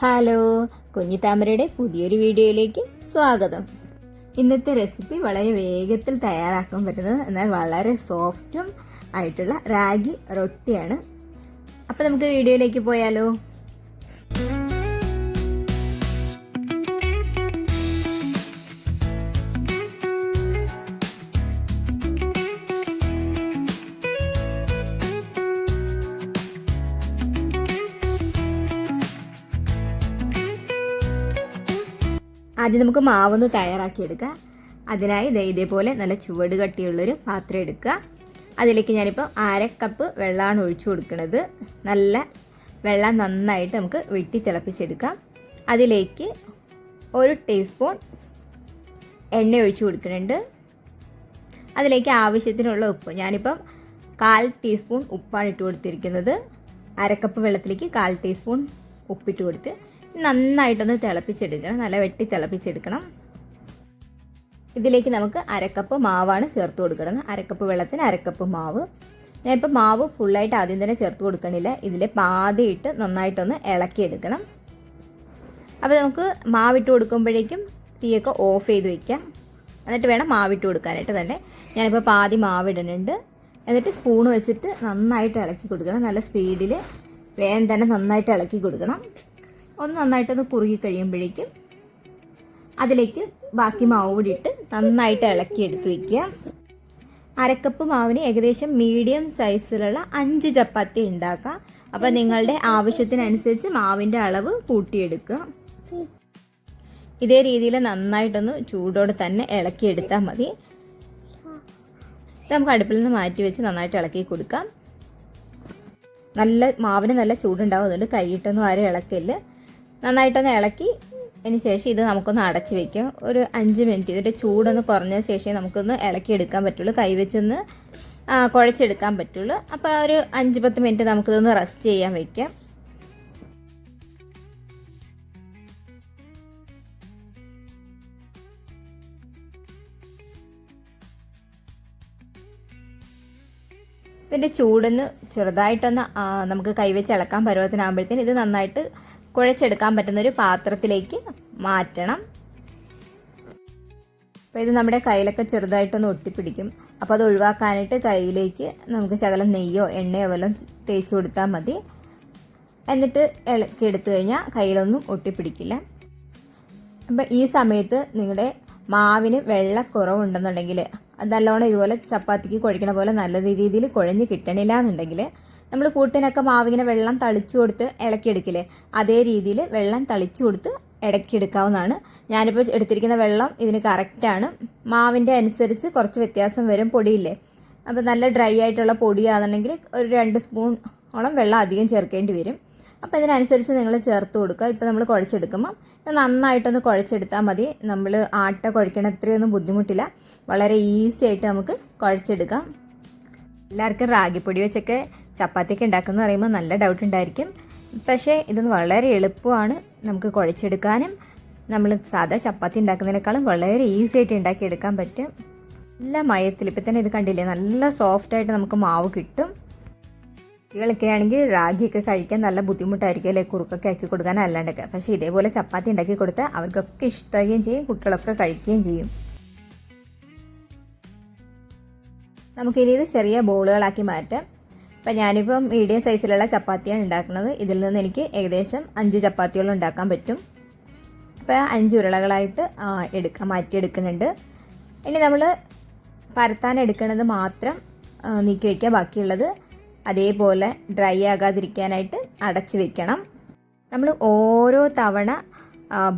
Hello, കുഞ്ഞിത്താമരയുടെ പുതിയൊരു വീഡിയോയിലേക്ക് സ്വാഗതം. ഇന്നത്തെ റെസിപ്പി വളരെ വേഗത്തിൽ തയ്യാറാക്കാൻ പറ്റുന്നത് എന്നാൽ വളരെ സോഫ്റ്റും ആയിട്ടുള്ള റാഗി റൊട്ടിയാണ്. അപ്പോൾ നമുക്ക് വീഡിയോയിലേക്ക് പോയാലോ. ആദ്യം നമുക്ക് മാവൊന്ന് തയ്യാറാക്കിയെടുക്കാം. അതിനായി ഇതേപോലെ നല്ല ചുവട് കട്ടിയുള്ളൊരു പാത്രം എടുക്കുക. അതിലേക്ക് ഞാനിപ്പോൾ 1/2 കപ്പ് വെള്ളമാണ് ഒഴിച്ചു കൊടുക്കുന്നത്. നല്ല വെള്ളം നന്നായിട്ട് നമുക്ക് വെട്ടി തിളപ്പിച്ചെടുക്കാം. അതിലേക്ക് 1 ടീസ്പൂൺ എണ്ണ ഒഴിച്ചു കൊടുക്കുന്നുണ്ട്. അതിലേക്ക് ആവശ്യത്തിനുള്ള ഉപ്പ്, ഞാനിപ്പം 1/4 ടീസ്പൂൺ ഉപ്പാണ് ഇട്ട് കൊടുത്തിരിക്കുന്നത്. 1/2 കപ്പ് വെള്ളത്തിലേക്ക് 1/4 ടീസ്പൂൺ ഉപ്പിട്ട് കൊടുത്ത് നന്നായിട്ടൊന്ന് തിളപ്പിച്ചെടുക്കണം. നല്ല വെട്ടി തിളപ്പിച്ചെടുക്കണം. ഇതിലേക്ക് നമുക്ക് 1/2 കപ്പ് മാവാണ് ചേർത്ത് കൊടുക്കുന്നത്. 1/2 കപ്പ് വെള്ളത്തിന് 1/2 കപ്പ് മാവ്. ഞാനിപ്പോൾ മാവ് ഫുള്ളായിട്ട് ആദ്യം തന്നെ ചേർത്ത് കൊടുക്കണില്ല. ഇതിൽ പാതി ഇട്ട് നന്നായിട്ടൊന്ന് ഇളക്കിയെടുക്കണം. അപ്പോൾ നമുക്ക് മാവിട്ട് കൊടുക്കുമ്പോഴേക്കും തീയൊക്കെ ഓഫ് ചെയ്ത് വയ്ക്കാം. എന്നിട്ട് വേണം മാവിട്ട് കൊടുക്കാനായിട്ട് തന്നെ. ഞാനിപ്പോൾ പാതി മാവിടുന്നുണ്ട്. എന്നിട്ട് സ്പൂൺ വെച്ചിട്ട് നന്നായിട്ട് ഇളക്കി കൊടുക്കണം. നല്ല സ്പീഡിൽ വേഗം തന്നെ നന്നായിട്ട് ഇളക്കി കൊടുക്കണം. ഒന്ന് നന്നായിട്ടൊന്ന് കുറുകി കഴിയുമ്പോഴേക്കും അതിലേക്ക് ബാക്കി മാവ് കൂടി ഇട്ട് നന്നായിട്ട് ഇളക്കി എടുത്ത് വയ്ക്കുക. 1/2 കപ്പ് മാവിന് ഏകദേശം മീഡിയം സൈസിലുള്ള 5 ചപ്പാത്തി ഉണ്ടാക്കാം. അപ്പോൾ നിങ്ങളുടെ ആവശ്യത്തിനനുസരിച്ച് മാവിൻ്റെ അളവ് കൂട്ടിയെടുക്കുക. ഇതേ രീതിയിൽ നന്നായിട്ടൊന്ന് ചൂടോടെ തന്നെ ഇളക്കിയെടുത്താൽ മതി. നമുക്ക് അടുപ്പിൽ നിന്ന് മാറ്റി വെച്ച് നന്നായിട്ട് ഇളക്കി കൊടുക്കാം. മാവിന് നല്ല ചൂടുണ്ടാവും, അതുകൊണ്ട് കൈയിട്ടൊന്നും ആരും ഇളക്കില്ല. നന്നായിട്ടൊന്ന് ഇളക്കി അതിന് ശേഷം ഇത് നമുക്കൊന്ന് അടച്ച് വയ്ക്കാം. ഒരു 5 മിനിറ്റ്. ഇതിൻ്റെ ചൂടൊന്ന് കുറഞ്ഞ ശേഷം നമുക്കൊന്ന് ഇളക്കിയെടുക്കാൻ പറ്റുള്ളൂ. കൈവച്ചൊന്ന് കുഴച്ചെടുക്കാൻ പറ്റുള്ളൂ. അപ്പോൾ ഒരു 5-10 മിനിറ്റ് നമുക്കിതൊന്ന് റെസ്റ്റ് ചെയ്യാൻ വയ്ക്കാം. ഇതിൻ്റെ ചൂടൊന്ന് ചെറുതായിട്ടൊന്ന് നമുക്ക് കൈവച്ച് ഇളക്കാൻ പരുവത്തിനാകുമ്പോഴത്തേന് ഇത് നന്നായിട്ട് കുഴച്ചെടുക്കാൻ പറ്റുന്നൊരു പാത്രത്തിലേക്ക് മാറ്റണം. അപ്പോൾ ഇത് നമ്മുടെ കയ്യിലൊക്കെ ചെറുതായിട്ടൊന്ന് ഒട്ടിപ്പിടിക്കും. അപ്പോൾ അത് ഒഴിവാക്കാനായിട്ട് കയ്യിലേക്ക് നമുക്ക് ശകലം നെയ്യോ എണ്ണയോ വല്ലതും തേച്ച് കൊടുത്താൽ മതി. എന്നിട്ട് ഇളക്കി എടുത്തു കഴിഞ്ഞാൽ കയ്യിലൊന്നും ഒട്ടിപ്പിടിക്കില്ല. അപ്പം ഈ സമയത്ത് നിങ്ങളുടെ മാവിന് വെള്ളക്കുറവുണ്ടെന്നുണ്ടെങ്കിൽ, അത് നല്ലോണം ഇതുപോലെ ചപ്പാത്തിക്ക് കുഴക്കണ പോലെ നല്ല രീതിയിൽ കുഴഞ്ഞ് കിട്ടണില്ല എന്നുണ്ടെങ്കിൽ നമ്മൾ കൂട്ടിനൊക്കെ മാവിങ്ങനെ വെള്ളം തളിച്ചു കൊടുത്ത് ഇളക്കിയെടുക്കില്ലേ, അതേ രീതിയിൽ വെള്ളം തളിച്ചു കൊടുത്ത് ഇടയ്ക്കെടുക്കാവുന്നതാണ്. ഞാനിപ്പോൾ എടുത്തിരിക്കുന്ന വെള്ളം ഇതിന് കറക്റ്റാണ്. മാവിൻ്റെ അനുസരിച്ച് കുറച്ച് വ്യത്യാസം വരും. പൊടിയില്ലേ, അപ്പോൾ നല്ല ഡ്രൈ ആയിട്ടുള്ള പൊടിയാണെന്നുണ്ടെങ്കിൽ ഒരു 2 സ്പൂണോളം വെള്ളം അധികം ചേർക്കേണ്ടി വരും. അപ്പോൾ ഇതിനനുസരിച്ച് നിങ്ങൾ ചേർത്ത് കൊടുക്കുക. ഇപ്പോൾ നമ്മൾ കുഴച്ചെടുക്കുമ്പോൾ നന്നായിട്ടൊന്ന് കുഴച്ചെടുത്താൽ മതി. നമ്മൾ ആട്ട കുഴക്കണ അത്രയൊന്നും ബുദ്ധിമുട്ടില്ല. വളരെ ഈസി ആയിട്ട് നമുക്ക് കുഴച്ചെടുക്കാം. എല്ലാവർക്കും റാഗിപ്പൊടി വെച്ചൊക്കെ ചപ്പാത്തിയൊക്കെ ഉണ്ടാക്കുന്ന പറയുമ്പോൾ നല്ല ഡൗട്ട് ഉണ്ടായിരിക്കും. പക്ഷേ ഇതൊന്ന് വളരെ എളുപ്പമാണ് നമുക്ക് കുഴച്ചെടുക്കാനും. നമ്മൾ സാധാ ചപ്പാത്തി ഉണ്ടാക്കുന്നതിനേക്കാളും വളരെ ഈസി ആയിട്ട് ഉണ്ടാക്കിയെടുക്കാൻ പറ്റും. നല്ല മയത്തിൽ ഇപ്പം തന്നെ ഇത് കണ്ടില്ലേ, നല്ല സോഫ്റ്റായിട്ട് നമുക്ക് മാവ് കിട്ടും. കുട്ടികളൊക്കെ ആണെങ്കിൽ റാഗിയൊക്കെ കഴിക്കാൻ നല്ല ബുദ്ധിമുട്ടായിരിക്കും അല്ലേ, കുറുക്കൊക്കെ ആക്കി കൊടുക്കാൻ അല്ലാണ്ടൊക്കെ. പക്ഷേ ഇതേപോലെ ചപ്പാത്തി ഉണ്ടാക്കി കൊടുത്താൽ അവർക്കൊക്കെ ഇഷ്ടമാവുകയും ചെയ്യും, കുട്ടികളൊക്കെ കഴിക്കുകയും ചെയ്യും. നമുക്കിനി ഇത് ചെറിയ ബോളുകളാക്കി മാറ്റാം. അപ്പം ഞാനിപ്പം മീഡിയം സൈസിലുള്ള ചപ്പാത്തിയാണ് ഉണ്ടാക്കുന്നത്. ഇതിൽ നിന്ന് എനിക്ക് ഏകദേശം 5 ചപ്പാത്തിയോളം ഉണ്ടാക്കാൻ പറ്റും. അപ്പോൾ 5 ഉരുളകളായിട്ട് മാറ്റിയെടുക്കുന്നുണ്ട്. ഇനി നമ്മൾ പരത്താൻ എടുക്കുന്നത് മാത്രം നീക്കി വയ്ക്കുക. ബാക്കിയുള്ളത് അതേപോലെ ഡ്രൈ ആകാതിരിക്കാനായിട്ട് അടച്ച് വെക്കണം. നമ്മൾ ഓരോ തവണ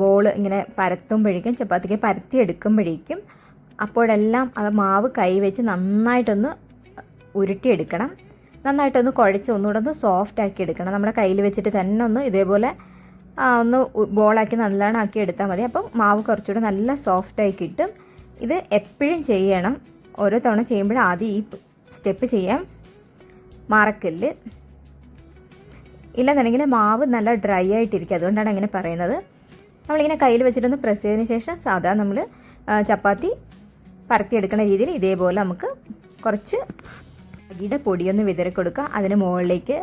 ബോൾ ഇങ്ങനെ പരത്തുമ്പോഴേക്കും, ചപ്പാത്തിക്ക് പരത്തി എടുക്കുമ്പോഴേക്കും അപ്പോഴെല്ലാം അത് മാവ് കൈവച്ച് നന്നായിട്ടൊന്ന് ഉരുട്ടിയെടുക്കണം. നന്നായിട്ടൊന്ന് കുഴച്ച് ഒന്നുകൂടെ ഒന്ന് സോഫ്റ്റ് ആക്കി എടുക്കണം. നമ്മുടെ കയ്യിൽ വെച്ചിട്ട് തന്നെ ഒന്ന് ഇതേപോലെ ഒന്ന് ബോളാക്കി നല്ലോണം ആക്കി എടുത്താൽ മതി. അപ്പം മാവ് കുറച്ചുകൂടെ നല്ല സോഫ്റ്റായി കിട്ടും. ഇത് എപ്പോഴും ചെയ്യണം. ഓരോ തവണ ചെയ്യുമ്പോഴും ആദ്യം ഈ സ്റ്റെപ്പ് ചെയ്യാം, മറക്കല്ല്. ഇല്ലെന്നുണ്ടെങ്കിൽ മാവ് നല്ല ഡ്രൈ ആയിട്ടിരിക്കും. അതുകൊണ്ടാണ് അങ്ങനെ പറയുന്നത്. നമ്മളിങ്ങനെ കയ്യിൽ വെച്ചിട്ടൊന്ന് പ്രസ് ചെയ്തതിന് ശേഷം സാധാ നമ്മൾ ചപ്പാത്തി പരത്തിയെടുക്കുന്ന രീതിയിൽ ഇതേപോലെ നമുക്ക് കുറച്ച് അരിയുടെ പൊടിയൊന്ന് വിതറി കൊടുക്കുക. അതിന് മുകളിലേക്ക്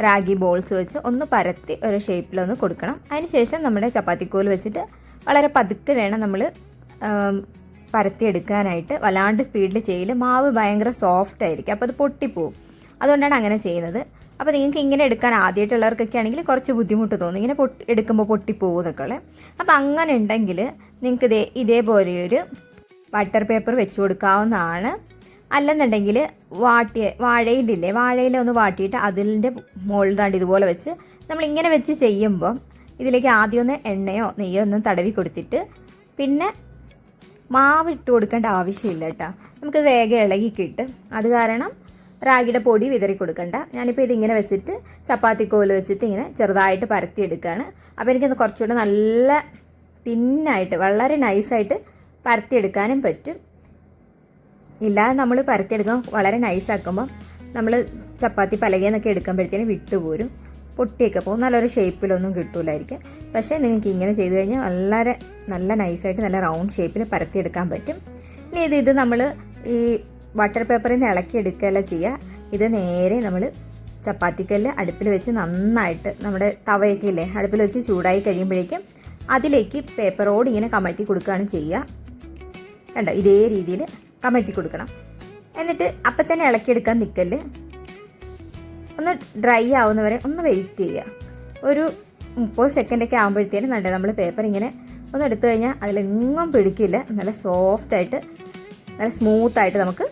റാഗി ബോൾസ് വെച്ച് ഒന്ന് പരത്തി ഒരു ഷേപ്പിലൊന്ന് കൊടുക്കണം. അതിനുശേഷം നമ്മുടെ ചപ്പാത്തിക്കോൽ വെച്ചിട്ട് വളരെ പതുക്കെ വേണം നമ്മൾ പരത്തിയെടുക്കാനായിട്ട്. വല്ലാണ്ട് സ്പീഡിൽ ചെയ്യില്ല, മാവ് ഭയങ്കര സോഫ്റ്റ് ആയിരിക്കും, അപ്പോൾ അത് പൊട്ടിപ്പോവും. അതുകൊണ്ടാണ് അങ്ങനെ ചെയ്യുന്നത്. അപ്പോൾ നിങ്ങൾക്ക് ഇങ്ങനെ എടുക്കാൻ ആദ്യമായിട്ടുള്ളവർക്കൊക്കെ ആണെങ്കിൽ കുറച്ച് ബുദ്ധിമുട്ട് തോന്നും, ഇങ്ങനെ എടുക്കുമ്പോൾ പൊട്ടിപ്പോകും എന്നൊക്കെ ഉള്ളത്. അപ്പോൾ അങ്ങനെ ഉണ്ടെങ്കിൽ നിങ്ങൾക്ക് ഇതേപോലെ ഒരു ബട്ടർ പേപ്പർ വെച്ച് കൊടുക്കാവുന്നതാണ്. അല്ലെന്നുണ്ടെങ്കിൽ വാഴയില ഒന്ന് വാട്ടിയിട്ട് അതിൻ്റെ മുകളിൽ താണ്ട് ഇതുപോലെ വെച്ച് നമ്മളിങ്ങനെ വെച്ച് ചെയ്യുമ്പം ഇതിലേക്ക് ആദ്യം ഒന്ന് എണ്ണയോ നെയ്യോ ഒന്നും തടവി കൊടുത്തിട്ട് പിന്നെ മാവ് ഇട്ട് കൊടുക്കേണ്ട ആവശ്യമില്ല കേട്ടോ. നമുക്ക് വേഗം ഇളകി കിട്ടും. അത് കാരണം റാഗിയുടെ പൊടി വിതറി കൊടുക്കണ്ട. ഞാനിപ്പോൾ ഇതിങ്ങനെ വെച്ചിട്ട് ചപ്പാത്തിക്കോല് വെച്ചിട്ട് ഇങ്ങനെ ചെറുതായിട്ട് പരത്തിയെടുക്കുകയാണ്. അപ്പോൾ എനിക്കത് കുറച്ചുകൂടെ നല്ല തിന്നായിട്ട് വളരെ നൈസായിട്ട് പരത്തിയെടുക്കാനും പറ്റും. ഇല്ലാതെ നമ്മൾ പരത്തിയെടുക്കാൻ വളരെ നൈസാക്കുമ്പോൾ നമ്മൾ ചപ്പാത്തി പലകയെന്നൊക്കെ എടുക്കുമ്പോഴത്തേനും വിട്ടുപോരും, പൊട്ടിയൊക്കെ പോകും, നല്ലൊരു ഷേപ്പിലൊന്നും കിട്ടൂലായിരിക്കും. പക്ഷേ നിങ്ങൾക്ക് ഇങ്ങനെ ചെയ്ത് കഴിഞ്ഞാൽ വളരെ നല്ല നൈസായിട്ട് നല്ല റൗണ്ട് ഷേപ്പിൽ പരത്തിയെടുക്കാൻ പറ്റും. ഇനി ഇത് നമ്മൾ ഈ ബട്ടർ പേപ്പറിൽ നിന്ന് ഇളക്കിയെടുക്കുകയല്ല ചെയ്യുക. ഇത് നേരെ നമ്മൾ ചപ്പാത്തിക്കല്ല് അടുപ്പിൽ വെച്ച് നന്നായിട്ട് നമ്മുടെ തവയൊക്കെ ഇല്ലേ അടുപ്പിൽ വെച്ച് ചൂടായി കഴിയുമ്പോഴേക്കും അതിലേക്ക് പേപ്പറോട് ഇങ്ങനെ കമഴ്ത്തി കൊടുക്കുകയാണ് ചെയ്യുക. കണ്ടോ, ഇതേ രീതിയിൽ കമഴ്ത്തി കൊടുക്കണം. എന്നിട്ട് അപ്പം തന്നെ ഇളക്കിയെടുക്കാൻ നിൽക്കല്, ഒന്ന് ഡ്രൈ ആവുന്നവരെ ഒന്ന് വെയിറ്റ് ചെയ്യുക. ഒരു 30 സെക്കൻഡൊക്കെ ആകുമ്പോഴത്തേനും നമ്മൾ പേപ്പർ ഇങ്ങനെ ഒന്ന് എടുത്തു കഴിഞ്ഞാൽ അതിലെങ്ങും പിടിക്കില്ല, നല്ല സോഫ്റ്റായിട്ട് നല്ല സ്മൂത്തായിട്ട് നമുക്ക്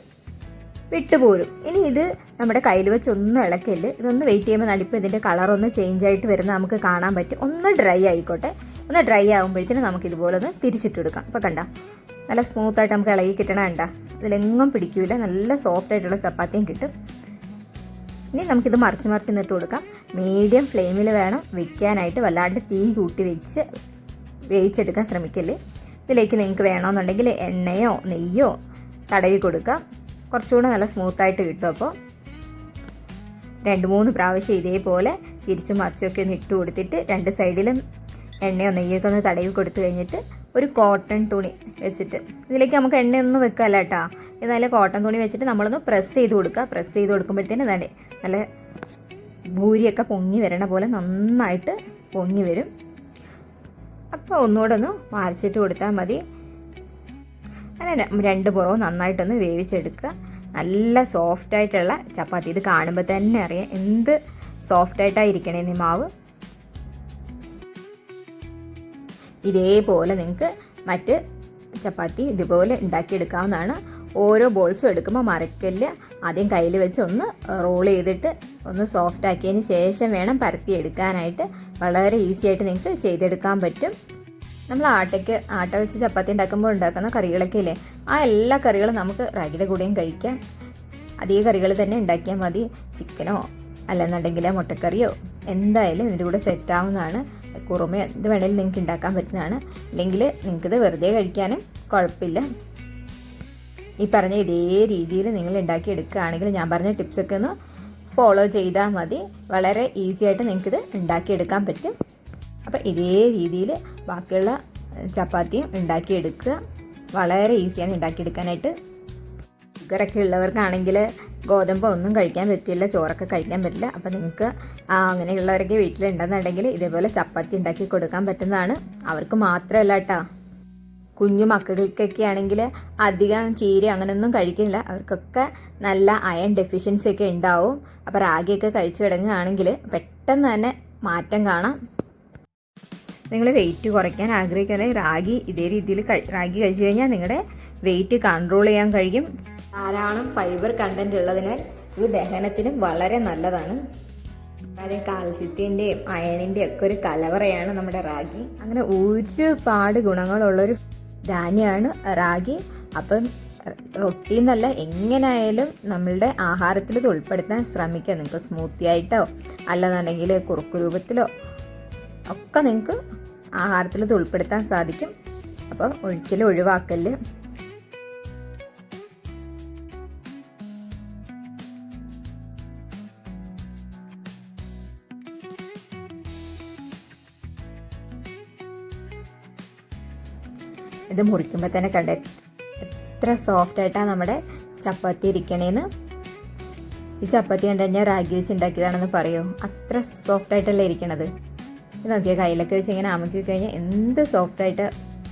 വിട്ടുപോരും. ഇനി ഇത് നമ്മുടെ കയ്യിൽ വെച്ച് ഒന്നും ഇളക്കല്, ഇതൊന്ന് വെയിറ്റ് ചെയ്യുമ്പോൾ നടിപ്പ് ഇതിൻ്റെ കളറൊന്ന് ചേഞ്ച് ആയിട്ട് വരുന്ന നമുക്ക് കാണാൻ പറ്റും. ഒന്ന് ഡ്രൈ ആയിക്കോട്ടെ, ഒന്ന് ഡ്രൈ ആകുമ്പോഴത്തേനും നമുക്ക് ഇതുപോലെ ഒന്ന് തിരിച്ചിട്ട് കൊടുക്കാം. അപ്പോൾ കണ്ട നല്ല സ്മൂത്തായിട്ട് നമുക്ക് ഇളകി കിട്ടണം. കണ്ട ഇതിലെങ്ങും പിടിക്കില്ല, നല്ല സോഫ്റ്റ് ആയിട്ടുള്ള ചപ്പാത്തിയും കിട്ടും. ഇനി നമുക്കിത് മറിച്ച് നിന്നിട്ട് കൊടുക്കാം. മീഡിയം ഫ്ലെയിമിൽ വേണം വെക്കാനായിട്ട്, വല്ലാണ്ട് തീ കൂട്ടി വെച്ച് വേവിച്ചെടുക്കാൻ ശ്രമിക്കല്ലേ. ഇതിലേക്ക് നിങ്ങൾക്ക് വേണമെന്നുണ്ടെങ്കിൽ എണ്ണയോ നെയ്യോ തടവി കൊടുക്കാം, കുറച്ചുകൂടെ നല്ല സ്മൂത്തായിട്ട് കിട്ടും. അപ്പോൾ 2-3 പ്രാവശ്യം ഇതേപോലെ തിരിച്ചും മറിച്ചൊക്കെ ഒന്ന് ഇട്ട് കൊടുത്തിട്ട് 2 സൈഡിലും എണ്ണയോ നെയ്യൊക്കെ ഒന്ന് തടവി കൊടുത്തു കഴിഞ്ഞിട്ട് ഒരു കോട്ടൺ തുണി വെച്ചിട്ട്, ഇതിലേക്ക് നമുക്ക് എണ്ണയൊന്നും വെക്കാമല്ല കേട്ടോ, ഇത് നല്ല കോട്ടൺ തുണി വെച്ചിട്ട് നമ്മളൊന്ന് പ്രസ് ചെയ്ത് കൊടുക്കുക. പ്രസ് ചെയ്ത് കൊടുക്കുമ്പോഴത്തേനും നല്ല ഭൂരിയൊക്കെ പൊങ്ങി വരണ പോലെ നന്നായിട്ട് പൊങ്ങി വരും. അപ്പോൾ ഒന്നുകൂടെ ഒന്ന് മറിച്ചിട്ട് കൊടുത്താൽ മതി. അങ്ങനെ 2 പുറവും നന്നായിട്ടൊന്ന് വേവിച്ചെടുക്കുക. നല്ല സോഫ്റ്റായിട്ടുള്ള ചപ്പാത്തി, ഇത് കാണുമ്പോൾ തന്നെ അറിയാം എന്ത് സോഫ്റ്റായിട്ടായിരിക്കണേ മാവ്. ഇതേപോലെ നിങ്ങൾക്ക് മറ്റ് ചപ്പാത്തി ഇതുപോലെ ഉണ്ടാക്കിയെടുക്കാവുന്നതാണ്. ഓരോ ബോൾസും എടുക്കുമ്പോൾ മറക്കല്ല, ആദ്യം കയ്യിൽ വെച്ച് ഒന്ന് റോൾ ചെയ്തിട്ട് ഒന്ന് സോഫ്റ്റ് ആക്കിയതിന് ശേഷം വേണം പരത്തിയെടുക്കാനായിട്ട്. വളരെ ഈസി ആയിട്ട് നിങ്ങൾക്ക് ചെയ്തെടുക്കാൻ പറ്റും. നമ്മൾ ആട്ട വെച്ച് ചപ്പാത്തി ഉണ്ടാക്കുമ്പോൾ ഉണ്ടാക്കുന്ന കറികളൊക്കെ ഇല്ലേ, ആ എല്ലാ കറികളും നമുക്ക് റാഗിയുടെ കൂടെയും കഴിക്കാം. അതേ കറികൾ തന്നെ ഉണ്ടാക്കിയാൽ മതി. ചിക്കനോ അല്ലെന്നുണ്ടെങ്കിൽ മുട്ടക്കറിയോ എന്തായാലും ഇതിൻ്റെ കൂടെ സെറ്റാവുന്നതാണ്. കുറുമയോ എന്ത് വേണമെങ്കിലും നിങ്ങൾക്ക് ഉണ്ടാക്കാൻ പറ്റുന്നതാണ്. അല്ലെങ്കിൽ നിങ്ങൾക്കിത് വെറുതെ കഴിക്കാനും കുഴപ്പമില്ല. ഈ പറഞ്ഞ ഇതേ രീതിയിൽ നിങ്ങൾ ഉണ്ടാക്കിയെടുക്കുകയാണെങ്കിൽ ഞാൻ പറഞ്ഞ ടിപ്സൊക്കെ ഒന്ന് ഫോളോ ചെയ്താൽ മതി. വളരെ ഈസി ആയിട്ട് നിങ്ങൾക്കിത് ഉണ്ടാക്കിയെടുക്കാൻ പറ്റും. അപ്പോൾ ഇതേ രീതിയിൽ ബാക്കിയുള്ള ചപ്പാത്തിയും ഉണ്ടാക്കിയെടുക്കുക. വളരെ ഈസിയാണ് ഉണ്ടാക്കിയെടുക്കാനായിട്ട്. ഷുഗറൊക്കെ ഉള്ളവർക്കാണെങ്കിൽ ഗോതമ്പ് ഒന്നും കഴിക്കാൻ പറ്റില്ല, ചോറൊക്കെ കഴിക്കാൻ പറ്റില്ല. അപ്പോൾ നിങ്ങൾക്ക് അങ്ങനെയുള്ളവരൊക്കെ വീട്ടിലുണ്ടെന്നുണ്ടെങ്കിൽ ഇതേപോലെ ചപ്പാത്തി ഉണ്ടാക്കി കൊടുക്കാൻ പറ്റുന്നതാണ്. അവർക്ക് മാത്രമല്ല കേട്ടോ, കുഞ്ഞു മക്കൾക്കൊക്കെ ആണെങ്കിൽ അധികം ചീര അങ്ങനെയൊന്നും കഴിക്കില്ല, അവർക്കൊക്കെ നല്ല അയൺ ഡെഫിഷ്യൻസി ഒക്കെ ഉണ്ടാവും. അപ്പോൾ റാഗിയൊക്കെ കഴിച്ചു തുടങ്ങുകയാണെങ്കിൽ പെട്ടെന്ന് തന്നെ മാറ്റം കാണാം. നിങ്ങൾ വെയിറ്റ് കുറയ്ക്കാൻ ആഗ്രഹിക്കുകയാണെങ്കിൽ റാഗി ഇതേ രീതിയിൽ റാഗി കഴിച്ചു കഴിഞ്ഞാൽ നിങ്ങളുടെ വെയിറ്റ് കൺട്രോൾ ചെയ്യാൻ കഴിയും. ധാരാളം ഫൈബർ കണ്ടന്റ് ഉള്ളതിനാൽ ഇത് ദഹനത്തിനും വളരെ നല്ലതാണ്. അതായത് കാൽസ്യത്തിൻ്റെയും അയണിൻ്റെയും ഒക്കെ ഒരു കലവറയാണ് നമ്മുടെ റാഗി. അങ്ങനെ ഒരുപാട് ഗുണങ്ങളുള്ളൊരു ധാന്യമാണ് റാഗി. അപ്പം റൊട്ടി എന്നല്ല, എങ്ങനെയായാലും നമ്മളുടെ ആഹാരത്തിൽ ഇത് ഉൾപ്പെടുത്താൻ ശ്രമിക്കുക. നിങ്ങൾക്ക് സ്മൂത്തി ആയിട്ടോ അല്ലെന്നുണ്ടെങ്കിൽ കുറുക്ക് രൂപത്തിലോ ഒക്കെ നിങ്ങൾക്ക് ആഹാരത്തിൽ ഇത് ഉൾപ്പെടുത്താൻ സാധിക്കും. അപ്പോൾ ഒരിക്കലും ഒഴിവാക്കല്. ഇത് മുറിക്കുമ്പോൾ തന്നെ കണ്ടേ എത്ര സോഫ്റ്റായിട്ടാണ് നമ്മുടെ ചപ്പാത്തി ഇരിക്കണേന്ന്. ഈ ചപ്പാത്തി കണ്ടു കഴിഞ്ഞാൽ റാഗി വെച്ച് ഉണ്ടാക്കിയതാണെന്ന് പറയുമോ, അത്ര സോഫ്റ്റായിട്ടല്ലേ ഇരിക്കണത്. ഇത് നോക്കിയാൽ കയ്യിലൊക്കെ വെച്ച് ഇങ്ങനെ അമക്കി കഴിഞ്ഞാൽ എന്ത് സോഫ്റ്റായിട്ട്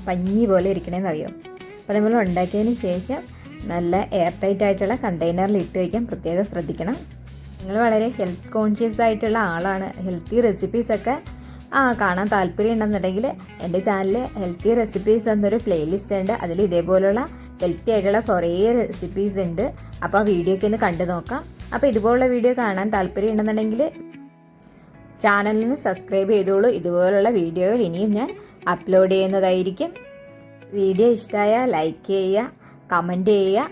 പഞ്ഞി പോലെ ഇരിക്കണേന്ന് അറിയോ. അപ്പോൾ നമ്മൾ ഉണ്ടാക്കിയതിന് ശേഷം നല്ല എയർ ടൈറ്റ് ആയിട്ടുള്ള കണ്ടെയ്നറിൽ ഇട്ട് വയ്ക്കാൻ പ്രത്യേകം ശ്രദ്ധിക്കണം. നിങ്ങൾ വളരെ ഹെൽത്ത് കോൺഷ്യസ് ആയിട്ടുള്ള ആളാണ്, ഹെൽത്തി റെസിപ്പീസൊക്കെ കാണാൻ താല്പര്യം ഉണ്ടെന്നുണ്ടെങ്കിൽ എൻ്റെ ചാനലിൽ ഹെൽത്തി റെസിപ്പീസ് എന്നൊരു പ്ലേലിസ്റ്റ് ഉണ്ട്. അതിൽ ഇതേപോലുള്ള ഹെൽത്തി ആയിട്ടുള്ള കുറേ റെസിപ്പീസ് ഉണ്ട്. അപ്പോൾ ആ വീഡിയോ ഒക്കെ ഒന്ന് കണ്ടു നോക്കാം. അപ്പോൾ ഇതുപോലുള്ള വീഡിയോ കാണാൻ താല്പര്യം ഉണ്ടെന്നുണ്ടെങ്കിൽ ചാനലിന് സബ്സ്ക്രൈബ് ചെയ്തോളൂ. ഇതുപോലുള്ള വീഡിയോകൾ ഇനിയും ഞാൻ അപ്ലോഡ് ചെയ്യുന്നതായിരിക്കും. വീഡിയോ ഇഷ്ടമായാൽ ലൈക്ക് ചെയ്യുക, കമൻറ്റ് ചെയ്യുക.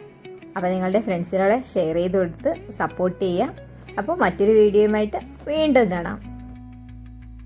അപ്പോൾ നിങ്ങളുടെ ഫ്രണ്ട്സിനോട് ഷെയർ ചെയ്ത് കൊടുത്ത് സപ്പോർട്ട് ചെയ്യുക. അപ്പോൾ മറ്റൊരു വീഡിയോയുമായിട്ട് വീണ്ടും കാണാം.